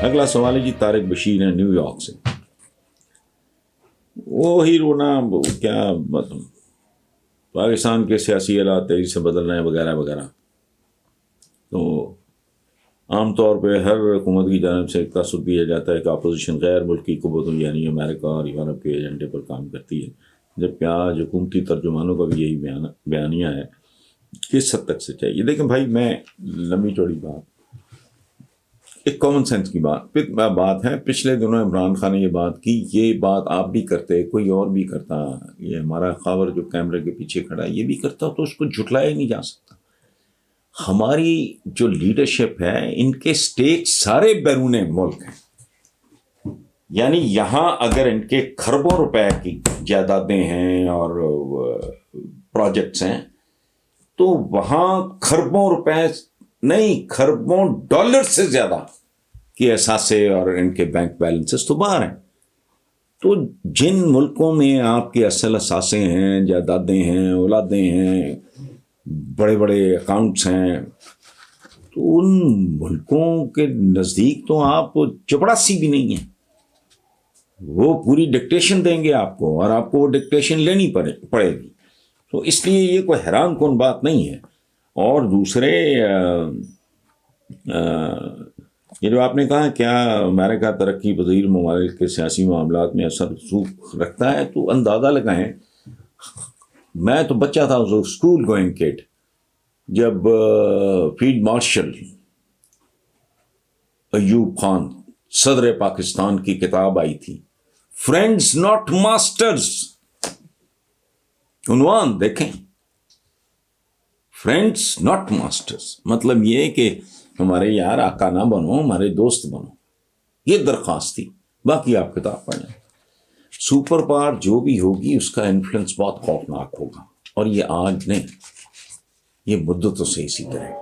اگلا سوال ہے جی طارق بشیر ہیں نیو یارک سے. وہ ہی رونا کیا مطلب پاکستان کے سیاسی حالات تیزی سے بدل رہے ہیں وغیرہ وغیرہ. تو عام طور پہ ہر حکومت کی جانب سے ایک تاثر دیا جاتا ہے کہ اپوزیشن غیر ملکی قوتوں یعنی امریکہ اور یورپ کے ایجنڈے پر کام کرتی ہے، جبکہ آج حکومتی ترجمانوں کا بھی یہی بیانیہ ہے. کس حد تک سچائی؟ یہ دیکھیں بھائی، میں لمبی چوڑی بات، ایک کامن سینس کی بات ہے. پچھلے دنوں عمران خان نے یہ بات کی، یہ بات آپ بھی کرتے، کوئی اور بھی کرتا، یہ ہمارا خاور جو کیمرے کے پیچھے کھڑا ہے یہ بھی کرتا، تو اس کو جھٹلایا ہی نہیں جا سکتا. ہماری جو لیڈرشپ ہے ان کے سٹیٹ سارے بیرون ملک ہیں، یعنی یہاں اگر ان کے کھربوں روپے کی جائیدادیں ہیں اور پروجیکٹس ہیں تو وہاں کھربوں روپے نہیں، کھربوں ڈالر سے زیادہ کے اثاثے اور ان کے بینک بیلنسز تو باہر ہیں. تو جن ملکوں میں آپ کے اصل اثاثے ہیں، جائیدادیں ہیں، اولادیں ہیں، بڑے بڑے اکاؤنٹس ہیں، تو ان ملکوں کے نزدیک تو آپ چپڑاسی بھی نہیں ہیں. وہ پوری ڈکٹیشن دیں گے آپ کو اور آپ کو وہ ڈکٹیشن لینی پڑے گی. تو اس لیے یہ کوئی حیران کن بات نہیں ہے. اور دوسرے یہ جو آپ نے کہا کیا امریکہ ترقی پذیر ممالک کے سیاسی معاملات میں اثر رسوخ رکھتا ہے، تو اندازہ لگائیں. میں تو بچہ تھا، اسکول گوئنگ کڈ، جب فیلڈ مارشل ایوب خان صدر پاکستان کی کتاب آئی تھی، فرینڈز ناٹ ماسٹرز، عنوان دیکھیں، فرینڈز ناٹ ماسٹرز، مطلب یہ کہ ہمارے یار آقا نہ بنو، ہمارے دوست بنو. یہ درخواست تھی. باقی آپ کتاب پڑھ لیں. سپر پاور جو بھی ہوگی اس کا انفلوئنس بہت خوفناک ہوگا، اور یہ آج نہیں، یہ مدتوں سے اسی طرح.